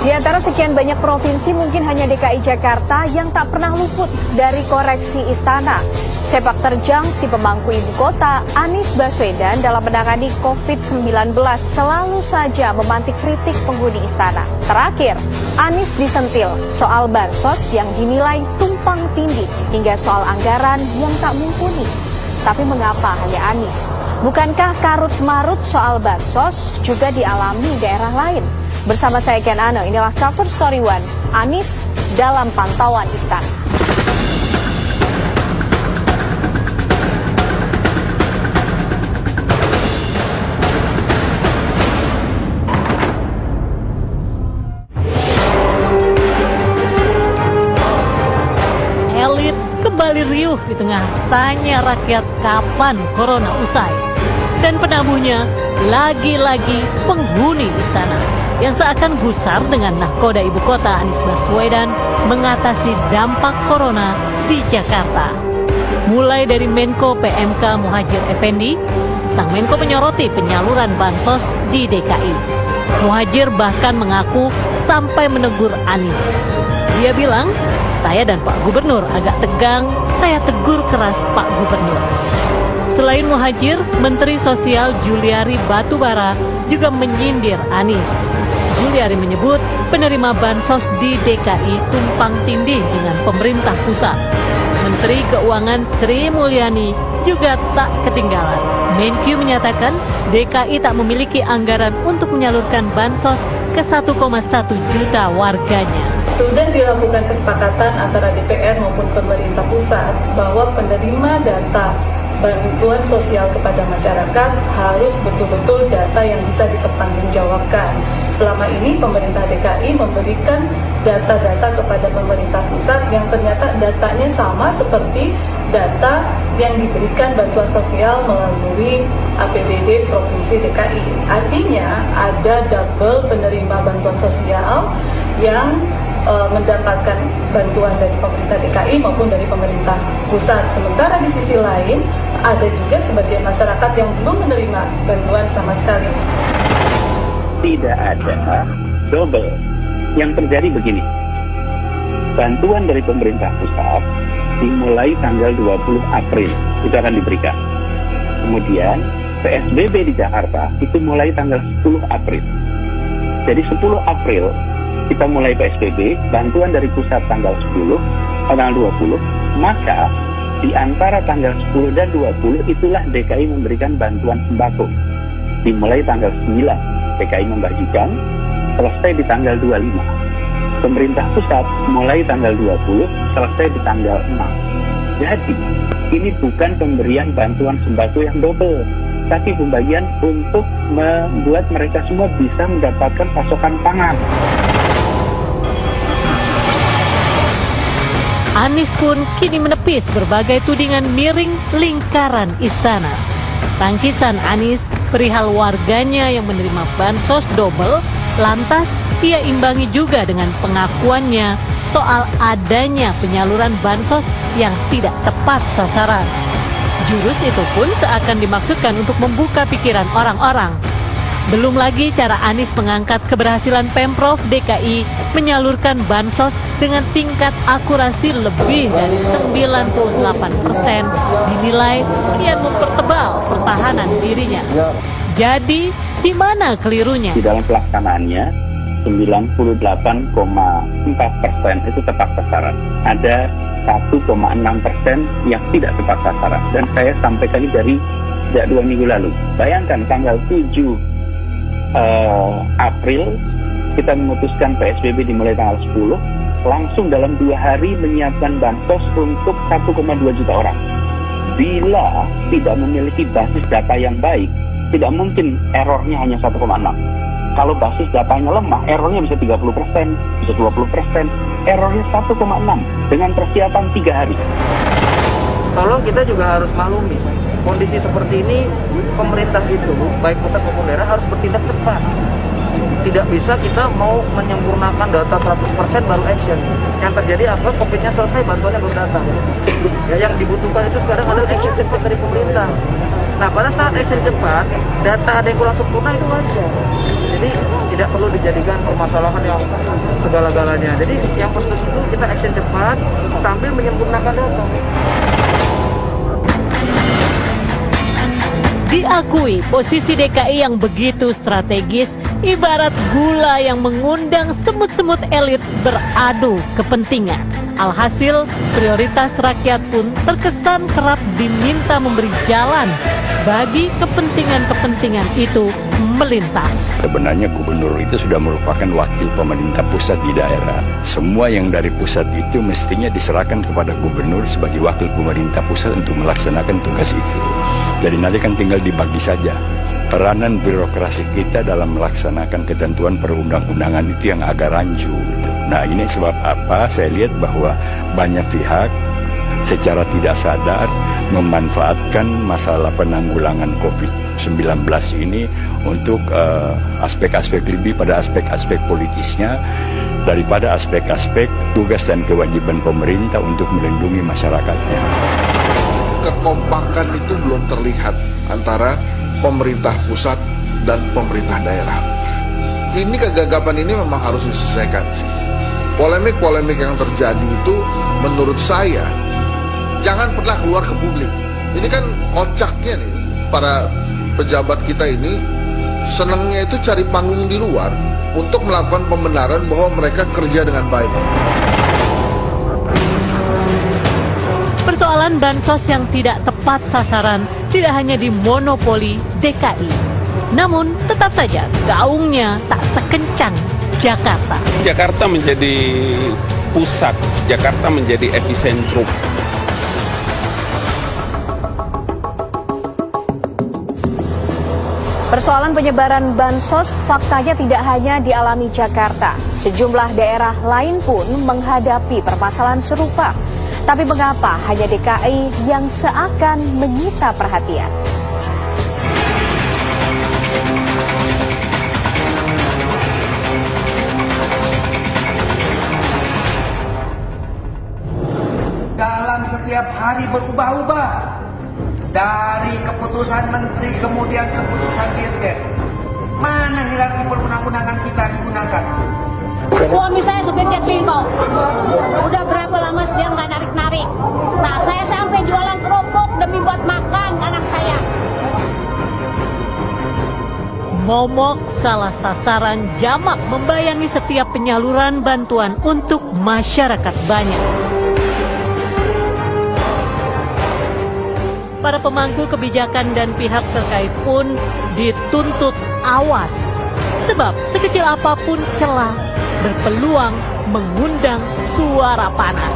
Di antara sekian banyak provinsi, mungkin hanya DKI Jakarta yang tak pernah luput dari koreksi istana. Sepak terjang si pemangku ibu kota, Anies Baswedan, dalam menangani COVID-19 selalu saja memantik kritik penghuni istana. Terakhir, Anies disentil soal bansos yang dinilai tumpang tindih hingga soal anggaran yang tak mumpuni. Tapi mengapa hanya Anies? Bukankah karut-marut soal bansos juga dialami daerah lain? Bersama saya Ken Ano, inilah Cover Story One, Anies dalam pantauan istana. Elit kembali riuh di tengah tanya rakyat kapan corona usai. Dan penabuhnya lagi-lagi penghuni istana yang seakan gusar dengan nahkoda ibu kota Anies Baswedan mengatasi dampak corona di Jakarta. Mulai dari Menko PMK Muhadjir Effendi, sang Menko menyoroti penyaluran bansos di DKI. Muhadjir bahkan mengaku sampai menegur Anies. Dia bilang, saya dan Pak Gubernur agak tegang, saya tegur keras Pak Gubernur. Selain Muhadjir, Menteri Sosial Juliari Batubara juga menyindir Anies. Juliari menyebut penerima bansos di DKI tumpang tindih dengan pemerintah pusat. Menteri Keuangan Sri Mulyani juga tak ketinggalan. Menkyu menyatakan DKI tak memiliki anggaran untuk menyalurkan bansos ke 1,1 juta warganya. Sudah dilakukan kesepakatan antara DPR maupun pemerintah pusat bahwa penerima data bantuan sosial kepada masyarakat harus betul-betul data yang bisa dipertanggungjawabkan. Selama ini pemerintah DKI memberikan data-data kepada pemerintah pusat yang ternyata datanya sama seperti data yang diberikan bantuan sosial melalui APBD Provinsi DKI. Artinya ada double penerima bantuan sosial yang mendapatkan bantuan dari pemerintah DKI maupun dari pemerintah pusat. Sementara di sisi lain ada juga sebagian masyarakat yang belum menerima bantuan sama sekali. Tidak ada double. Yang terjadi begini, bantuan dari pemerintah pusat dimulai tanggal 20 April itu akan diberikan. Kemudian PSBB di Jakarta itu mulai tanggal 10 April. Jadi 10 April kita mulai PSBB, bantuan dari pusat tanggal 10, tanggal 20, maka di antara tanggal 10 dan 20 itulah DKI memberikan bantuan sembako. Dimulai tanggal 9, DKI membagikan, selesai di tanggal 25. Pemerintah pusat mulai tanggal 20, selesai di tanggal 6. Jadi, ini bukan pemberian bantuan sembako yang double, tapi pembagian untuk membuat mereka semua bisa mendapatkan pasokan pangan. Anies pun kini menepis berbagai tudingan miring lingkaran istana. Tangkisan Anies perihal warganya yang menerima bansos double, lantas ia imbangi juga dengan pengakuannya soal adanya penyaluran bansos yang tidak tepat sasaran. Jurus itu pun seakan dimaksudkan untuk membuka pikiran orang-orang. Belum lagi cara Anies mengangkat keberhasilan Pemprov DKI menyalurkan bansos dengan tingkat akurasi lebih dari 98% dinilai kian mempertebal pertahanan dirinya. Jadi, di mana kelirunya? Di dalam pelaksanaannya, 98,4% itu tepat sasaran. Ada 1,6% yang tidak tepat sasaran. Dan saya sampaikan ini dari sejak 2 minggu lalu. Bayangkan tanggal 7 April kita memutuskan PSBB dimulai tanggal 10, langsung dalam 2 hari menyiapkan bansos untuk 1,2 juta orang. Bila tidak memiliki basis data yang baik, tidak mungkin errornya hanya 1,6. Kalau basis datanya lemah, errornya bisa 30%, bisa 20%, errornya 1,6 dengan persiapan 3 hari. Tolong kita juga harus maklumi, kondisi seperti ini pemerintah itu, baik pusat maupun daerah harus bertindak cepat. Tidak bisa kita mau menyempurnakan data 100% baru action. Yang terjadi apa? COVID-nya selesai, bantuannya baru datang. Ya, yang dibutuhkan itu sekarang adalah action cepat dari pemerintah. Nah, pada saat action cepat, data ada yang kurang sempurna itu wajar. Jadi tidak perlu dijadikan permasalahan yang segala-galanya. Jadi yang penting itu kita action cepat sambil menyempurnakan data. Diakui posisi DKI yang begitu strategis ibarat gula yang mengundang semut-semut elit beradu kepentingan. Alhasil, prioritas rakyat pun terkesan kerap diminta memberi jalan bagi kepentingan-kepentingan itu melintas. Sebenarnya gubernur itu sudah merupakan wakil pemerintah pusat di daerah. Semua yang dari pusat itu mestinya diserahkan kepada gubernur sebagai wakil pemerintah pusat untuk melaksanakan tugas itu. Jadi nanti kan tinggal dibagi saja. Peranan birokrasi kita dalam melaksanakan ketentuan perundang-undangan itu yang agak rancu gitu. Nah, ini sebab apa saya lihat bahwa banyak pihak secara tidak sadar memanfaatkan masalah penanggulangan COVID-19 ini untuk aspek-aspek lebih pada aspek-aspek politisnya daripada aspek-aspek tugas dan kewajiban pemerintah untuk melindungi masyarakatnya. Kekompakan itu belum terlihat antara pemerintah pusat dan pemerintah daerah. Ini kegagapan ini memang harus diselesaikan sih. Polemik-polemik yang terjadi itu menurut saya jangan pernah keluar ke publik. Ini kan kocaknya nih, para pejabat kita ini senangnya itu cari panggung di luar untuk melakukan pembenaran bahwa mereka kerja dengan baik. Persoalan bansos yang tidak tepat sasaran tidak hanya dimonopoli DKI. Namun tetap saja gaungnya tak sekencang Jakarta. Jakarta menjadi pusat, Jakarta menjadi epicentrum. Persoalan penyebaran bansos faktanya tidak hanya dialami Jakarta. Sejumlah daerah lain pun menghadapi permasalahan serupa. Tapi mengapa hanya DKI yang seakan menyita perhatian? Dalam setiap hari berubah-ubah, dari keputusan menteri kemudian keputusan dirjen. Mana hierarki perundang-undangan kita digunakan? Suami saya supir Jaklingko, udah berapa lama dia nggak narik-narik. Nah, saya sampai jualan kerupuk demi buat makan anak saya. Momok salah sasaran jamak membayangi setiap penyaluran bantuan untuk masyarakat banyak. Para pemangku kebijakan dan pihak terkait pun dituntut awas. Sebab sekecil apapun celah berpeluang mengundang suara panas.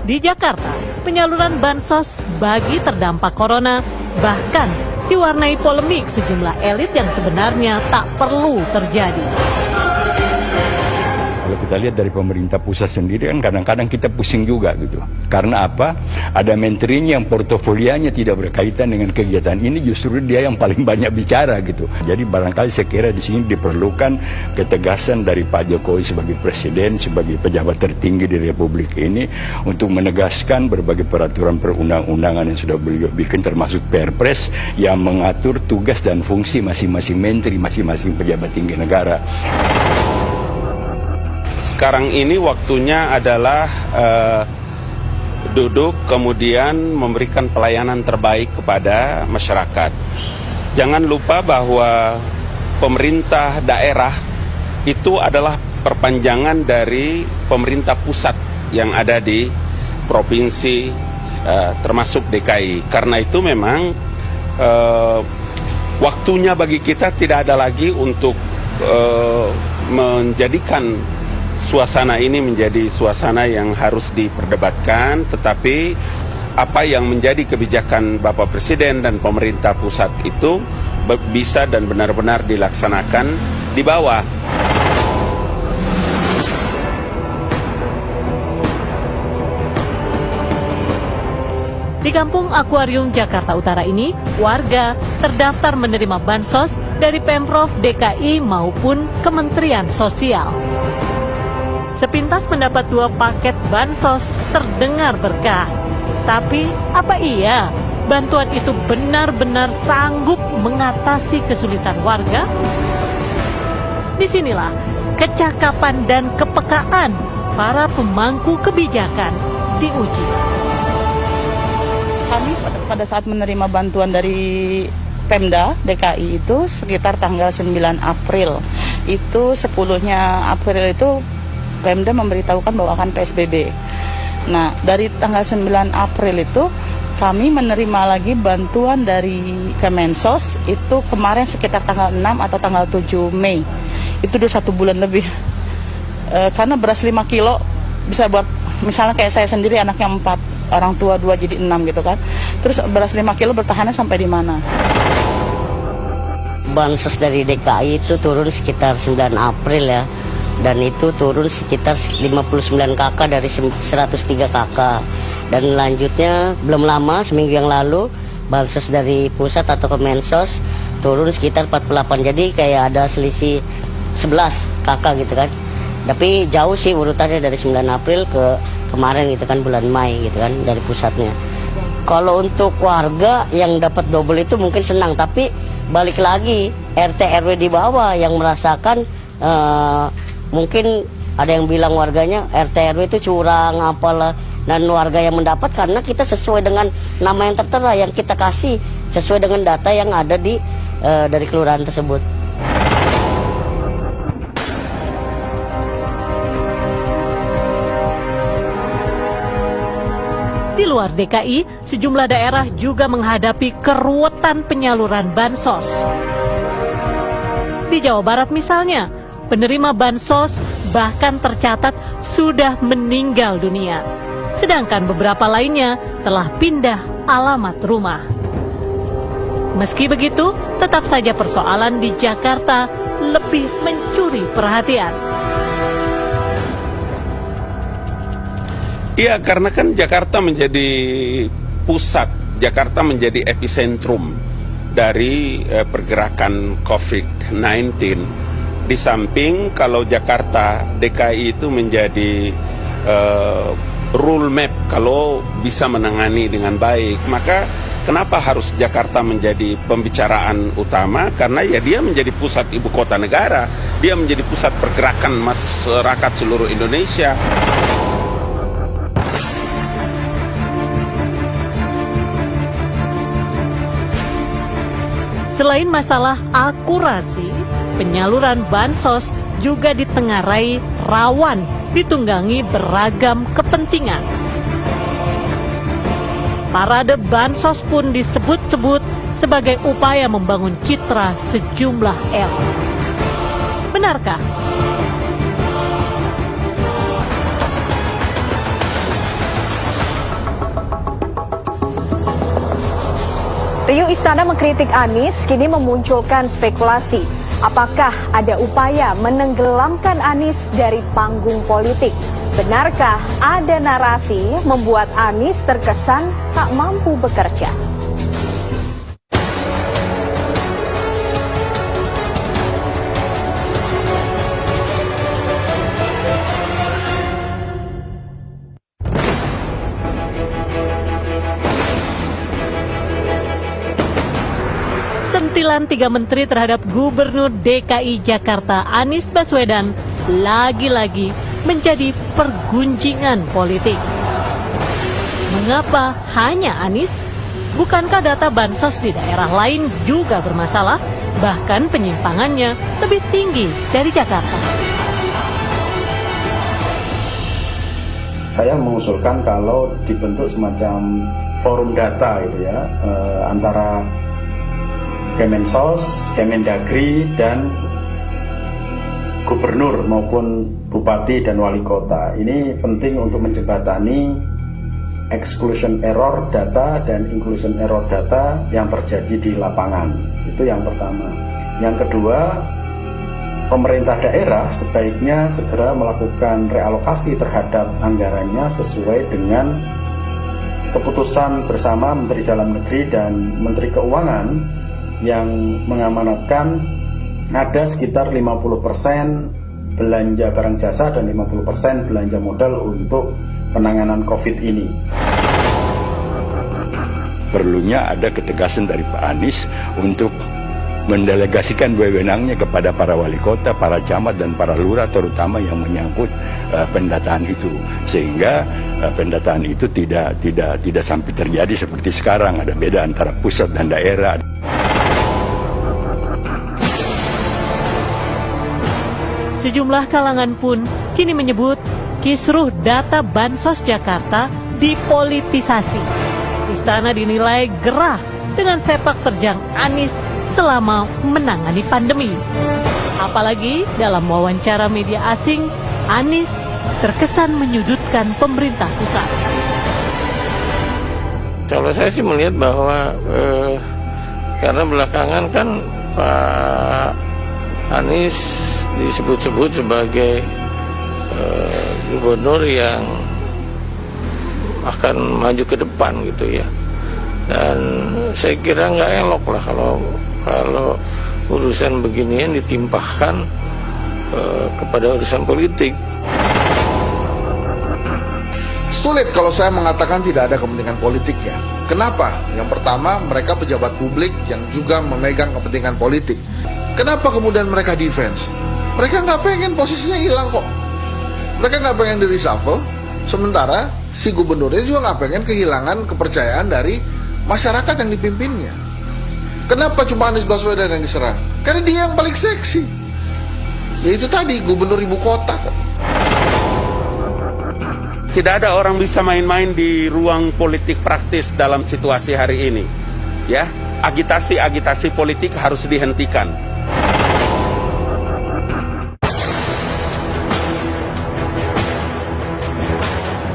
Di Jakarta, penyaluran bansos bagi terdampak corona bahkan diwarnai polemik sejumlah elit yang sebenarnya tak perlu terjadi. Kalau kita lihat dari pemerintah pusat sendiri kan kadang-kadang kita pusing juga gitu. Karena apa? Ada menterinya yang portofolianya tidak berkaitan dengan kegiatan ini, justru dia yang paling banyak bicara gitu. Jadi barangkali saya kira di sini diperlukan ketegasan dari Pak Jokowi sebagai presiden, sebagai pejabat tertinggi di Republik ini untuk menegaskan berbagai peraturan perundang-undangan yang sudah beliau bikin, termasuk Perpres yang mengatur tugas dan fungsi masing-masing menteri, masing-masing pejabat tinggi negara. Sekarang ini waktunya adalah duduk kemudian memberikan pelayanan terbaik kepada masyarakat. Jangan lupa bahwa pemerintah daerah itu adalah perpanjangan dari pemerintah pusat yang ada di provinsi termasuk DKI. Karena itu memang waktunya bagi kita tidak ada lagi untuk menjadikan suasana ini menjadi suasana yang harus diperdebatkan, tetapi apa yang menjadi kebijakan Bapak Presiden dan pemerintah pusat itu bisa dan benar-benar dilaksanakan di bawah. Di Kampung Akuarium Jakarta Utara ini, warga terdaftar menerima bansos dari Pemprov DKI maupun Kementerian Sosial. Sepintas mendapat 2 paket bansos terdengar berkah. Tapi apa iya bantuan itu benar-benar sanggup mengatasi kesulitan warga? Disinilah kecakapan dan kepekaan para pemangku kebijakan diuji. Kami pada saat menerima bantuan dari Pemda DKI itu sekitar tanggal 9 April. Itu 10-nya April itu Pemda memberitahukan bahwa akan PSBB. Nah, dari tanggal 9 April itu kami menerima lagi bantuan dari Kemensos itu kemarin sekitar tanggal 6 atau tanggal 7 Mei. Itu udah 1 bulan lebih. Karena beras 5 kilo bisa buat, misalnya kayak saya sendiri anaknya 4, orang tua 2 jadi 6 gitu kan. Terus beras 5 kilo bertahannya sampai di mana? Bansos dari DKI itu turun sekitar 9 April ya. Dan itu turun sekitar 59 KK dari 103 KK. Dan lanjutnya belum lama, seminggu yang lalu, bansos dari pusat atau Kemensos turun sekitar 48. Jadi kayak ada selisih 11 KK gitu kan. Tapi jauh sih urutannya dari 9 April ke kemarin gitu kan, bulan Mei gitu kan, dari pusatnya. Kalau untuk warga yang dapat double itu mungkin senang, tapi balik lagi RT RW di bawah yang merasakan, mungkin ada yang bilang warganya RT RW itu curang apalah, dan warga yang mendapat karena kita sesuai dengan nama yang tertera yang kita kasih, sesuai dengan data yang ada di dari kelurahan tersebut. Di luar DKI, sejumlah daerah juga menghadapi keruwetan penyaluran bansos. Di Jawa Barat misalnya, penerima bansos bahkan tercatat sudah meninggal dunia. Sedangkan beberapa lainnya telah pindah alamat rumah. Meski begitu, tetap saja persoalan di Jakarta lebih mencuri perhatian. Iya, karena kan Jakarta menjadi pusat, Jakarta menjadi epicentrum dari pergerakan COVID-19. Di samping kalau Jakarta, DKI itu menjadi rule map kalau bisa menangani dengan baik, maka kenapa harus Jakarta menjadi pembicaraan utama? Karena ya dia menjadi pusat ibu kota negara, dia menjadi pusat pergerakan masyarakat seluruh Indonesia. Selain masalah akurasi, penyaluran bansos juga ditengarai rawan ditunggangi beragam kepentingan. Parade bansos pun disebut-sebut sebagai upaya membangun citra sejumlah elit. Benarkah? Riuh Istana mengkritik Anies kini memunculkan spekulasi. Apakah ada upaya menenggelamkan Anies dari panggung politik? Benarkah ada narasi membuat Anies terkesan tak mampu bekerja? Sentilan 3 menteri terhadap Gubernur DKI Jakarta Anies Baswedan lagi-lagi menjadi pergunjingan politik. Mengapa hanya Anies? Bukankah data bansos di daerah lain juga bermasalah? Bahkan penyimpangannya lebih tinggi dari Jakarta. Saya mengusulkan kalau dibentuk semacam forum data gitu ya, antara Kemensos, Kemendagri, dan gubernur maupun bupati dan wali kota. Ini penting untuk menjembatani exclusion error data dan inclusion error data yang terjadi di lapangan. Itu yang pertama. Yang kedua, pemerintah daerah sebaiknya segera melakukan realokasi terhadap anggarannya sesuai dengan keputusan bersama Menteri Dalam Negeri dan Menteri Keuangan yang mengamanatkan ada sekitar 50% belanja barang jasa dan 50% belanja modal untuk penanganan COVID ini. Perlunya ada ketegasan dari Pak Anies untuk mendelegasikan wewenangnya kepada para wali kota, para camat dan para lurah, terutama yang menyangkut pendataan itu, sehingga pendataan itu tidak sampai terjadi seperti sekarang, ada beda antara pusat dan daerah. Sejumlah kalangan pun kini menyebut kisruh data Bansos Jakarta dipolitisasi. Istana dinilai gerah dengan sepak terjang Anies selama menangani pandemi. Apalagi dalam wawancara media asing, Anies terkesan menyudutkan pemerintah pusat. Kalau saya sih melihat bahwa karena belakangan kan Pak Anies disebut-sebut sebagai gubernur yang akan maju ke depan gitu ya, dan saya kira nggak elok lah kalau urusan beginian ditimpahkan kepada urusan politik. Sulit kalau saya mengatakan tidak ada kepentingan politiknya. Kenapa? Yang pertama, mereka pejabat publik yang juga memegang kepentingan politik. Kenapa kemudian mereka defense? Mereka nggak pengen posisinya hilang kok. Mereka nggak pengen di reshuffle. Sementara si gubernurnya juga nggak pengen kehilangan kepercayaan dari masyarakat yang dipimpinnya. Kenapa cuma Anies Baswedan yang diserang? Karena dia yang paling seksi. Ya itu tadi, gubernur ibu kota kok. Tidak ada orang bisa main-main di ruang politik praktis dalam situasi hari ini. Ya, agitasi politik harus dihentikan.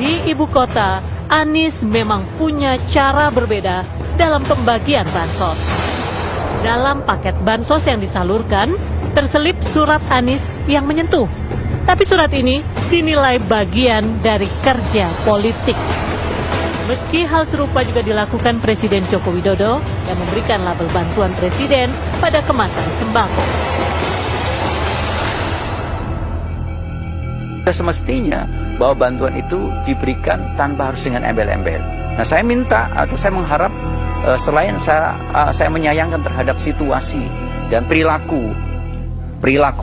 Di ibu kota, Anies memang punya cara berbeda dalam pembagian bansos. Dalam paket bansos yang disalurkan, terselip surat Anies yang menyentuh. Tapi surat ini dinilai bagian dari kerja politik. Meski hal serupa juga dilakukan Presiden Joko Widodo yang memberikan label bantuan presiden pada kemasan sembako. Semestinya bahwa bantuan itu diberikan tanpa harus dengan embel-embel. Nah, saya minta atau saya mengharap selain saya menyayangkan terhadap situasi dan perilaku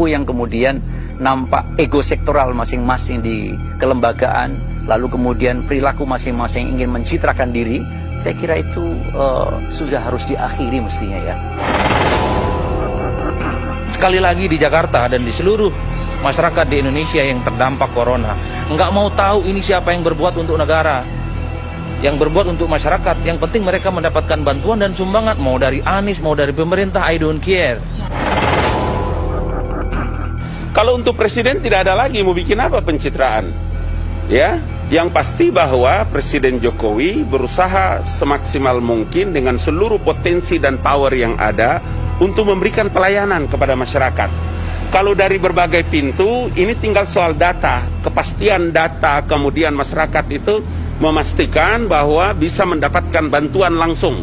yang kemudian nampak ego sektoral masing-masing di kelembagaan, lalu kemudian perilaku masing-masing ingin mencitrakan diri, saya kira itu sudah harus diakhiri mestinya ya. Sekali lagi di Jakarta dan di seluruh masyarakat di Indonesia yang terdampak corona nggak mau tahu ini siapa yang berbuat untuk negara, yang berbuat untuk masyarakat. Yang penting mereka mendapatkan bantuan dan sumbangan, mau dari Anies, mau dari pemerintah, I don't care. Kalau untuk presiden tidak ada lagi mau bikin apa pencitraan. Ya, yang pasti bahwa Presiden Jokowi berusaha semaksimal mungkin dengan seluruh potensi dan power yang ada untuk memberikan pelayanan kepada masyarakat. Kalau dari berbagai pintu, ini tinggal soal data, kepastian data, kemudian masyarakat itu memastikan bahwa bisa mendapatkan bantuan langsung